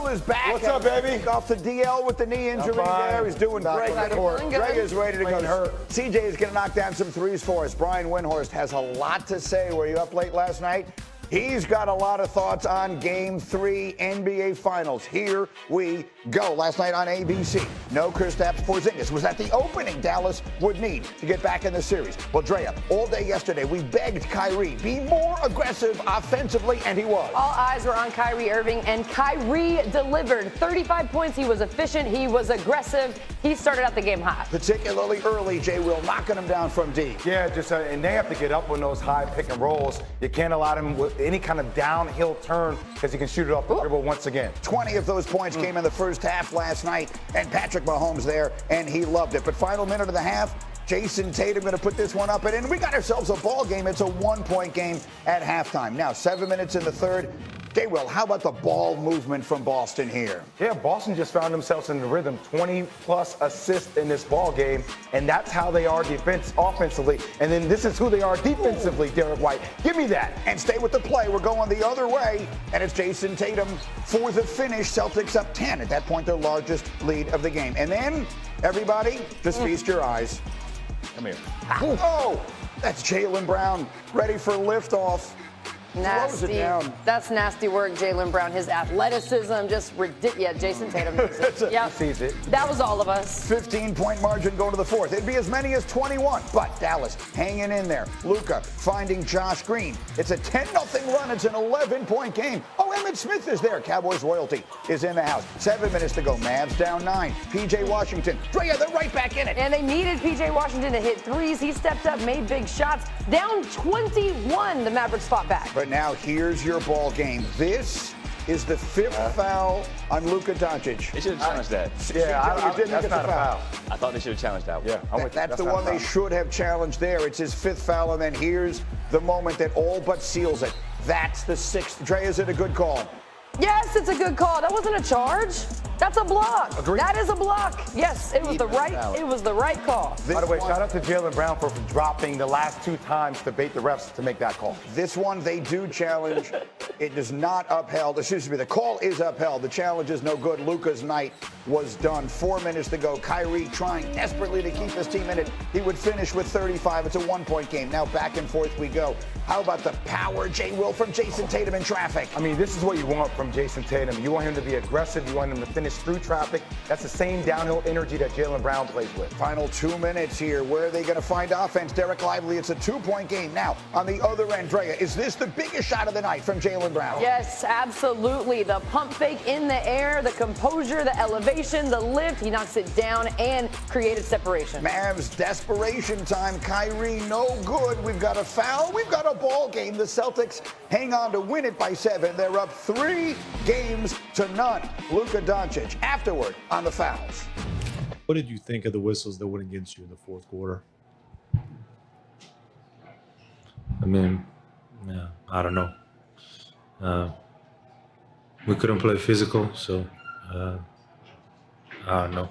JWill is back. What's up, baby? Off the DL with the knee injury there. He's doing great. Dre is ready to go. CJ is going to knock down some threes for us. Brian Windhorst has a lot to say. Were you up late last night? He's got a lot of thoughts on Game 3 NBA Finals. Here we go. Last night on ABC, no Kristaps Porzingis. Was that the opening Dallas would need to get back in the series? Well, Drea, all day yesterday, we begged Kyrie, be more aggressive offensively, and he was. All eyes were on Kyrie Irving, and Kyrie delivered. 35 points. He was efficient. He was aggressive. He started out the game hot. Particularly early, JWill knocking him down from deep. Yeah, and they have to get up on those high pick and rolls. You can't allow them with any kind of downhill turn because he can shoot it off the dribble once again. 20 of those points came in the first half last night, and Patrick Mahomes there, and he loved it. But final minute of the half, Jason Tatum going to put this one up and in. We got ourselves a ball game. It's a 1-point game at halftime. Now, 7 minutes in the third. JWill, how about the ball movement from Boston here? Yeah, Boston just found themselves in the rhythm. 20-plus assists in this ball game, and that's how they are offensively. And then this is who they are defensively, Derek White. Give me that. And stay with the play. We're going the other way, and it's Jason Tatum for the finish. Celtics up 10. At that point, their largest lead of the game. And then, everybody, just feast your eyes. Come here. Oh, that's Jaylen Brown ready for liftoff. Throws it down. That's nasty work, Jaylen Brown. His athleticism, just ridiculous. Yeah, Jason Tatum knows it. He sees it. That was all of us. 15-point margin going to the fourth. It'd be as many as 21, but Dallas hanging in there. Luka finding Josh Green. It's a 10-0 run. It's an 11-point game. Oh, Emmitt Smith is there. Cowboys royalty is in the house. 7 minutes to go. Mavs down 9. P.J. Washington. Drea, they're right back in it. And they needed P.J. Washington to hit threes. He stepped up, made big shots. Down 21, the Mavericks fought back. But now here's your ball game. This is the fifth foul on Luka Doncic. They should have challenged that. That's not a foul. I thought they should have challenged that one. Yeah, that's the one they should have challenged there. It's his fifth foul, and then here's the moment that all but seals it. That's the sixth. Dre, is it a good call? Yes, it's a good call. That wasn't a charge. That's a block. Agreed. That is a block. Yes, it was the right call. By the way, shout out to Jaylen Brown for dropping the last 2 times to bait the refs to make that call. This one they do challenge. It is not upheld. Excuse me, the call is upheld. The challenge is no good. Luka's night was done. 4 minutes to go. Kyrie trying desperately to keep his team in it. He would finish with 35. It's a 1-point game. Now back and forth we go. How about the power, JWill, from Jason Tatum in traffic? I mean, this is what you want from Jason Tatum. You want him to be aggressive. You want him to finish through traffic. That's the same downhill energy that Jaylen Brown plays with. Final 2 minutes here. Where are they going to find offense? Derek Lively, it's a 2-point game. Now, on the other end, Drea, is this the biggest shot of the night from Jaylen Brown? Yes, absolutely. The pump fake in the air, the composure, the elevation, the lift. He knocks it down and created separation. Mavs, desperation time. Kyrie, no good. We've got a foul. We've got a ball game. The Celtics hang on to win it by 7. They're up 3 games to none. Luka Doncic afterward on the fouls. What did you think of the whistles that went against you in the fourth quarter? I mean, yeah, I don't know. We couldn't play physical, so I don't know.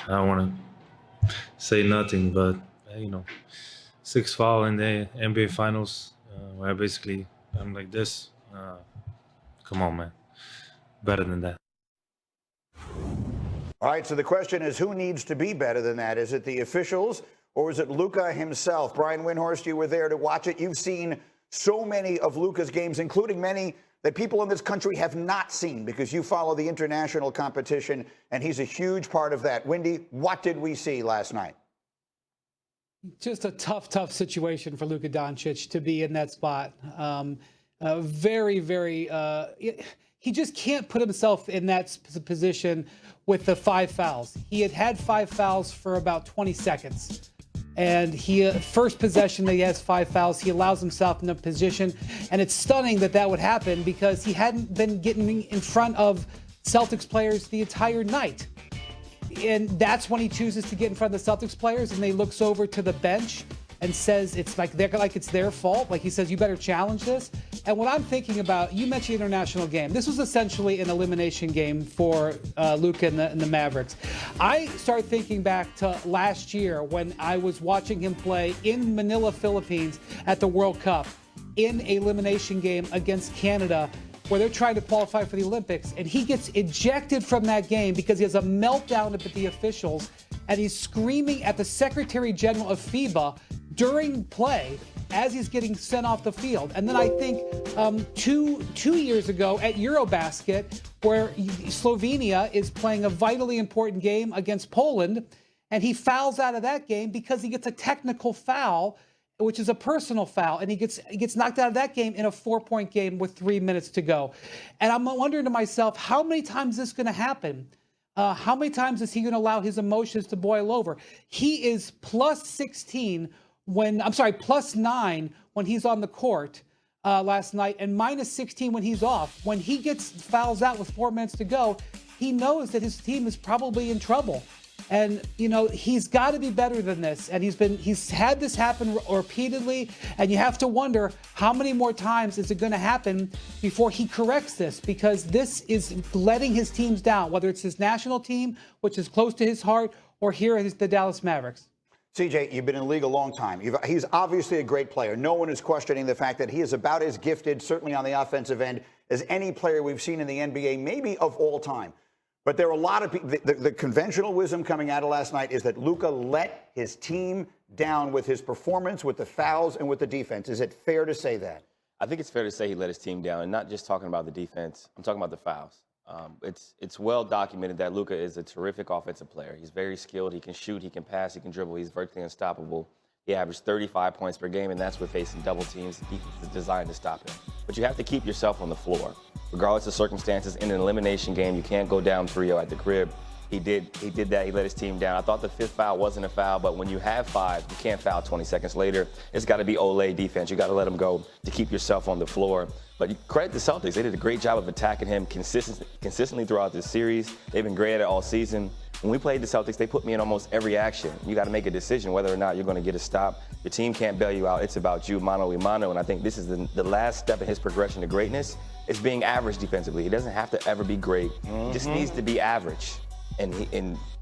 I don't want to say nothing, but, 6 foul in the NBA Finals, where I'm like this. Come on, man. Better than that. All right, so the question is, who needs to be better than that? Is it the officials or is it Luka himself? Brian Windhorst, you were there to watch it. You've seen so many of Luka's games, including many that people in this country have not seen because you follow the international competition, and he's a huge part of that. Windy, what did we see last night? Just a tough situation for Luka Doncic to be in that spot. Very, very. He just can't put himself in that position with the 5 fouls. He had 5 fouls for about 20 seconds. And first possession that he has 5 fouls, he allows himself in a position. And it's stunning that would happen because he hadn't been getting in front of Celtics players the entire night. And that's when he chooses to get in front of the Celtics players, and he looks over to the bench and says it's like it's their fault. Like he says, you better challenge this. And what I'm thinking about, you mentioned international game. This was essentially an elimination game for Luka and the Mavericks. I start thinking back to last year when I was watching him play in Manila, Philippines at the World Cup in an elimination game against Canada. where they're trying to qualify for the Olympics, and he gets ejected from that game because he has a meltdown at the officials, and he's screaming at the Secretary General of FIBA during play as he's getting sent off the field. And then I think two years ago at Eurobasket, where Slovenia is playing a vitally important game against Poland, and he fouls out of that game because he gets a technical foul, which is a personal foul, and he gets knocked out of that game in a 4-point game with 3 minutes to go. And I'm wondering to myself, how many times is this going to happen? How many times is he going to allow his emotions to boil over? He is plus 9 when he's on the court last night, and minus 16 when he's off. When he gets fouls out with 4 minutes to go, he knows that his team is probably in trouble. And, you know, he's got to be better than this. And he's had this happen repeatedly. And you have to wonder how many more times is it going to happen before he corrects this? Because this is letting his teams down, whether it's his national team, which is close to his heart, or here is the Dallas Mavericks. CJ, you've been in the league a long time. He's obviously a great player. No one is questioning the fact that he is about as gifted, certainly on the offensive end, as any player we've seen in the NBA, maybe of all time. But there are a lot of people, the conventional wisdom coming out of last night is that Luka let his team down with his performance, with the fouls, and with the defense. Is it fair to say that? I think it's fair to say he let his team down, and not just talking about the defense. I'm talking about the fouls. It's well documented that Luka is a terrific offensive player. He's very skilled. He can shoot. He can pass. He can dribble. He's virtually unstoppable. He averaged 35 points per game, and that's with facing double teams. The defense is designed to stop him. But you have to keep yourself on the floor. Regardless of circumstances, in an elimination game, you can't go down 3-0 at the crib. He did that. He let his team down. I thought the fifth foul wasn't a foul, but when you have 5, you can't foul 20 seconds later. It's got to be Olay defense. You got to let him go to keep yourself on the floor. But credit the Celtics. They did a great job of attacking him consistently throughout this series. They've been great at it all season. When we played the Celtics, they put me in almost every action. You got to make a decision whether or not you're going to get a stop. Your team can't bail you out. It's about you, mano a mano. And I think this is the last step in his progression to greatness. It's being average defensively. He doesn't have to ever be great. He just needs to be average. And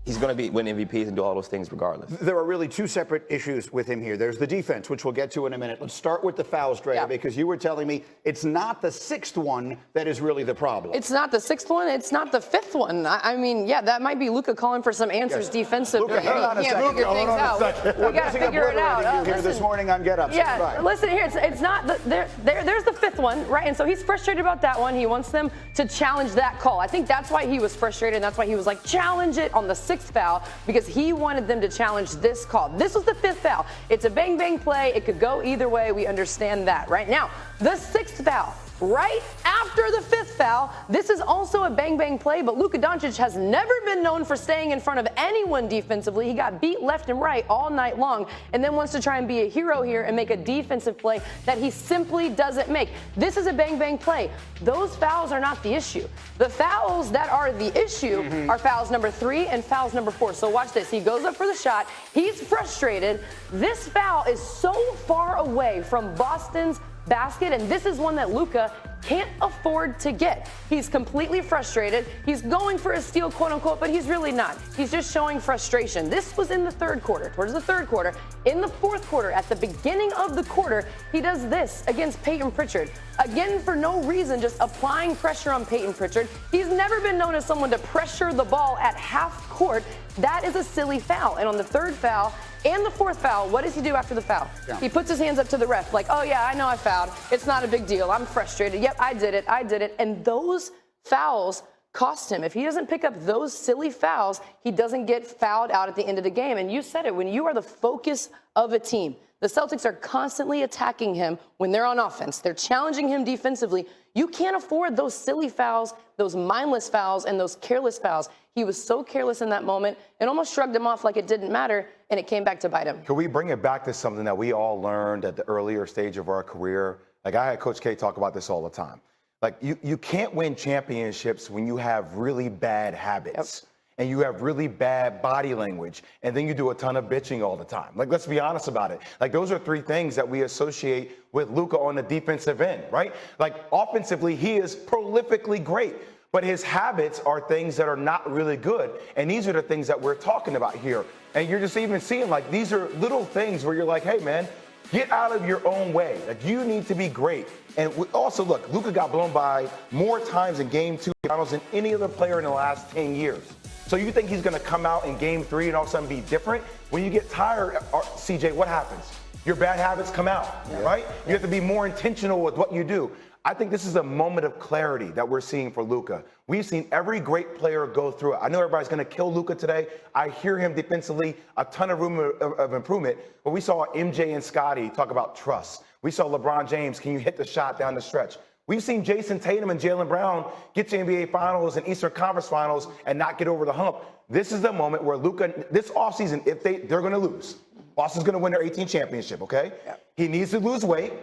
he's going to win MVPs and do all those things regardless. There are really two separate issues with him here. There's the defense, which we'll get to in a minute. Let's start with the fouls, Drea, because you were telling me it's not the 6th one that is really the problem. It's not the 6th one. It's not the 5th one. I mean, yeah, that might be Luka calling for some answers defensively. Luka, hang on a second. Figure things out. We got to figure it out. Here this morning on Get Up. Yeah, listen here. It's not there's the 5th one, right? And so he's frustrated about that one. He wants them to challenge that call. I think that's why he was frustrated, and that's why he was like, challenge it on the 6th foul, because he wanted them to challenge this call. This was the 5th foul. It's a bang-bang play. It could go either way. We understand that. Right now, the 6th foul, right after the 5th foul, this is also a bang-bang play, but Luka Doncic has never been known for staying in front of anyone defensively. He got beat left and right all night long, and then wants to try and be a hero here and make a defensive play that he simply doesn't make. This is a bang-bang play. Those fouls are not the issue. The fouls that are the issue are fouls number 3 and fouls number 4. So watch this. He goes up for the shot. He's frustrated. This foul is so far away from Boston's basket, and this is one that Luka can't afford to get. He's completely frustrated. He's going for a steal, quote unquote, but he's really not. He's just showing frustration. This was in the 3rd quarter, towards the 3rd quarter. In the 4th quarter, at the beginning of the quarter, he does this against Peyton Pritchard. Again, for no reason, just applying pressure on Peyton Pritchard. He's never been known as someone to pressure the ball at half court. That is a silly foul. And on the 3rd foul and the 4th foul, what does he do after the foul? Yeah. He puts his hands up to the ref like, oh yeah, I know I fouled. It's not a big deal. I'm frustrated. Yep, I did it. And those fouls cost him. If he doesn't pick up those silly fouls, he doesn't get fouled out at the end of the game. And you said it, when you are the focus of a team, the Celtics are constantly attacking him when they're on offense. They're challenging him defensively. You can't afford those silly fouls, those mindless fouls, and those careless fouls. He was so careless in that moment and almost shrugged him off like it didn't matter, and it came back to bite him. Can we bring it back to something that we all learned at the earlier stage of our career? Like, I had Coach K talk about this all the time. Like, you can't win championships when you have really bad habits. Yep. And you have really bad body language, and then you do a ton of bitching all the time. Like, let's be honest about it. Like, those are 3 things that we associate with Luka on the defensive end, right? Like, offensively, he is prolifically great, but his habits are things that are not really good. And these are the things that we're talking about here. And you're just even seeing, like, these are little things where you're like, hey, man, Get out of your own way. Like, you need to be great. And also, look, Luka got blown by more times in Game 2 finals than any other player in the last 10 years. So you think he's going to come out in Game 3 and all of a sudden be different? When you get tired, CJ, what happens? Your bad habits come out, right? You have to be more intentional with what you do. I think this is a moment of clarity that we're seeing for Luka. We've seen every great player go through it. I know everybody's going to kill Luka today. I hear him defensively, a ton of room of improvement. But we saw MJ and Scottie talk about trust. We saw LeBron James, can you hit the shot down the stretch? We've seen Jason Tatum and Jaylen Brown get to NBA Finals and Eastern Conference Finals and not get over the hump. This is the moment where Luka, this offseason, if they're going to lose. Boston's going to win their 18th championship, okay? Yep. He needs to lose weight.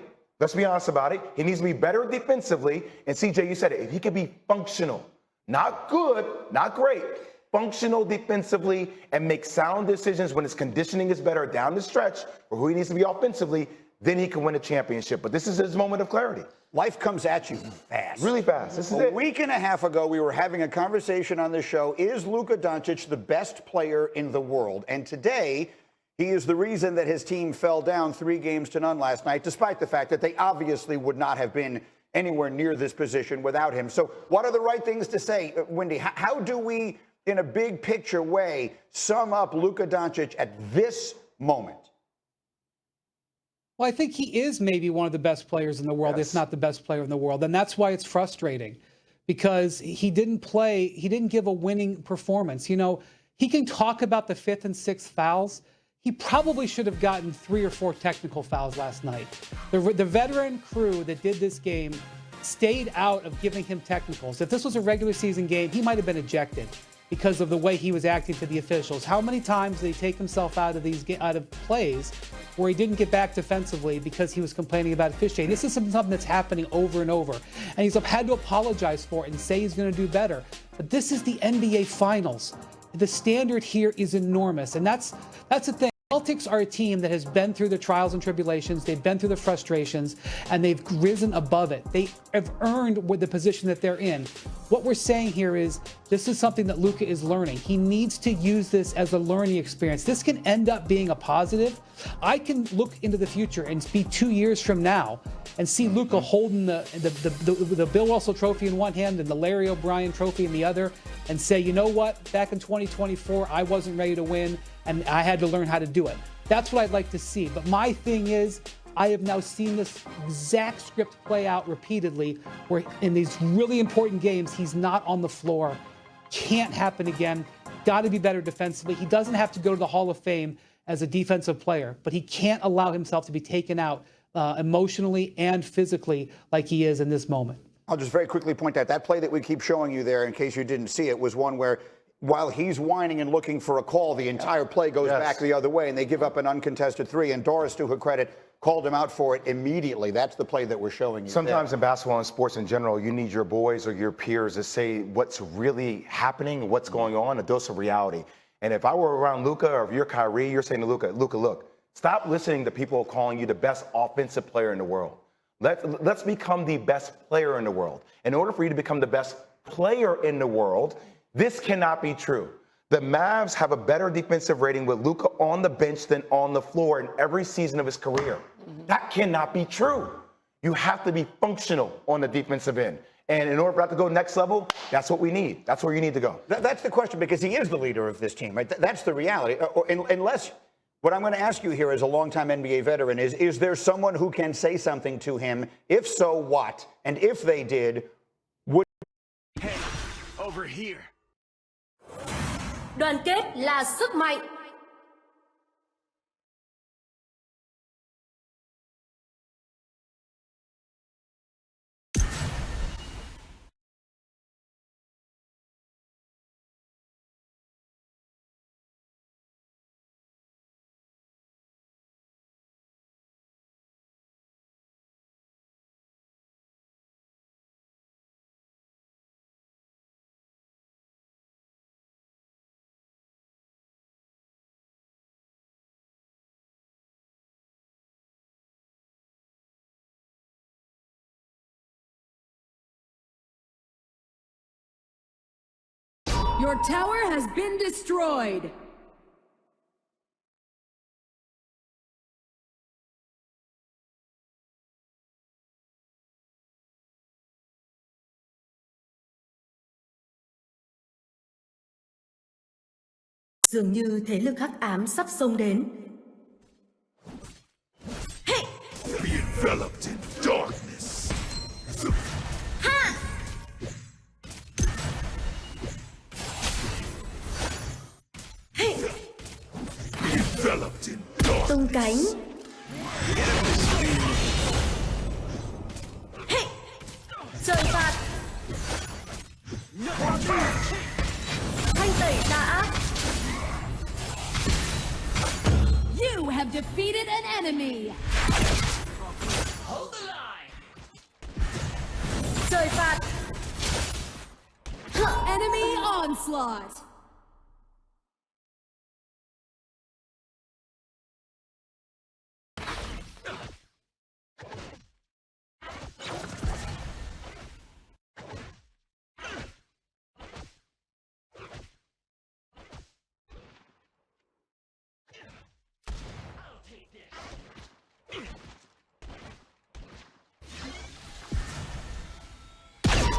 Let's be honest about it. He needs to be better defensively. And CJ, you said it. If he could be functional, not good, not great, functional defensively and make sound decisions when his conditioning is better down the stretch for who he needs to be offensively, then he can win a championship. But this is his moment of clarity. Life comes at you fast. Really fast. This is A week and a half ago, we were having a conversation on this show. Is Luka Doncic the best player in the world? And today, he is the reason that his team fell down 3-0 last night, despite the fact that they obviously would not have been anywhere near this position without him. So what are the right things to say, Wendy? How do we, in a big picture way, sum up Luka Doncic at this moment? Well, I think he is maybe one of the best players in the world, if not the best player in the world. And that's why it's frustrating, because he didn't give a winning performance. You know, he can talk about the 5th and 6th fouls. He probably should have gotten 3 or 4 technical fouls last night. The veteran crew that did this game stayed out of giving him technicals. If this was a regular season game, he might have been ejected because of the way he was acting to the officials. How many times did he take himself out of plays where he didn't get back defensively because he was complaining about officiating? This is something that's happening over and over. And he's had to apologize for it and say he's going to do better. But this is the NBA Finals. The standard here is enormous. And that's the thing. Celtics are a team that has been through the trials and tribulations. They've been through the frustrations, and they've risen above it. They have earned with the position that they're in. What we're saying here is this is something that Luka is learning. He needs to use this as a learning experience. This can end up being a positive. I can look into the future and be 2 years from now and see Luka holding the Bill Russell trophy in one hand and the Larry O'Brien trophy in the other and say, you know what, back in 2024, I wasn't ready to win and I had to learn how to do it. That's what I'd like to see. But my thing is, I have now seen this exact script play out repeatedly where in these really important games, he's not on the floor. Can't happen again. Got to be better defensively. He doesn't have to go to the Hall of Fame as a defensive player, but he can't allow himself to be taken out emotionally and physically like he is in this moment. I'll just very quickly point out that play that we keep showing you there, in case you didn't see it, was one where while he's whining and looking for a call, the entire play goes back the other way, and they give up an uncontested 3. And Doris, to her credit, called him out for it immediately. That's the play that we're showing you. Sometimes in basketball and sports in general, you need your boys or your peers to say what's really happening, what's going on, a dose of reality. And if I were around Luka, or if you're Kyrie, you're saying to Luka, look, stop listening to people calling you the best offensive player in the world. Let's become the best player in the world. In order for you to become the best player in the world, this cannot be true. The Mavs have a better defensive rating with Luka on the bench than on the floor in every season of his career. That cannot be true. You have to be functional on the defensive end. And in order for that to go next level, that's what we need. That's where you need to go. That's the question, because he is the leader of this team, right? That's the reality. Unless, what I'm going to ask you here as a longtime NBA veteran is there someone who can say something to him? If so, what? And if they did, would... Hey, over here. Đoàn kết là sức mạnh. Your tower has been destroyed. Dường như thế lực hắc ám sắp xông đến. Hey! Be enveloped in darkness. Ha! Hey! Be enveloped in darkness. Tung cánh. Hey! Trời phạt. Thanh tẩy tà ác. You have defeated an enemy. Hold the line. Trời phạt. Enemy onslaught.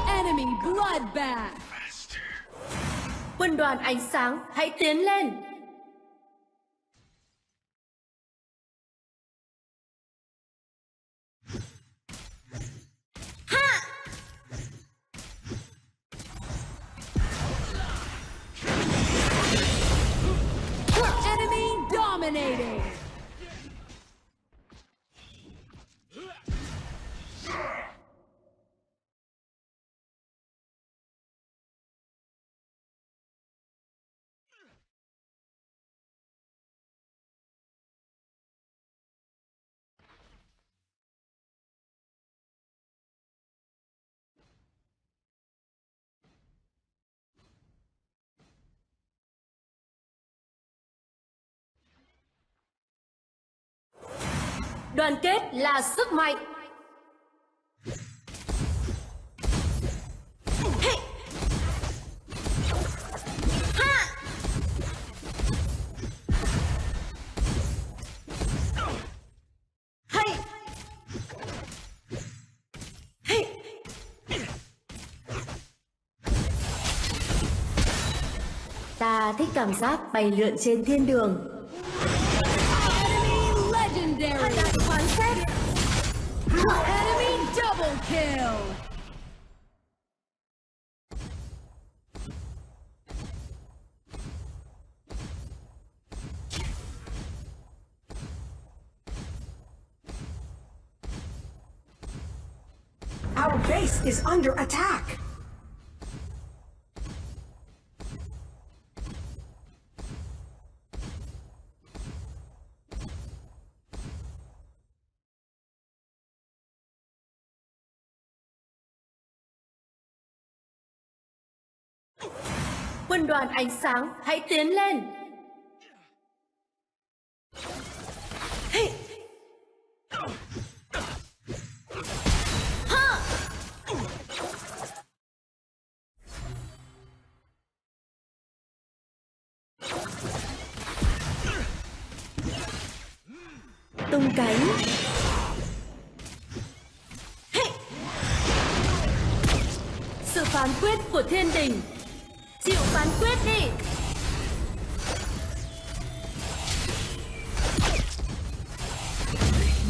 Enemy bloodbath. Quân đoàn ánh sáng, hãy tiến lên. Enemy dominating. Đoàn kết là sức mạnh. Hey! Ha! Hey! Hey! Ta thích cảm giác bay lượn trên thiên đường. Enemy legendary. Phán xét. Enemy double kill. Our base is under attack. Quân đoàn ánh sáng, hãy tiến lên. Hey! Ha! Tung cánh. Hey! Sự phán quyết của thiên đình. Chịu phán quyết đi.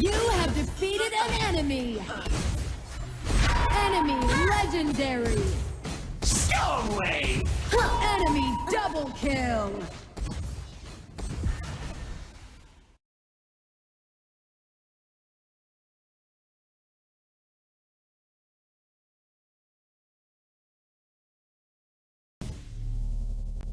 You have defeated an enemy. Enemy legendary. Go away. Enemy double kill.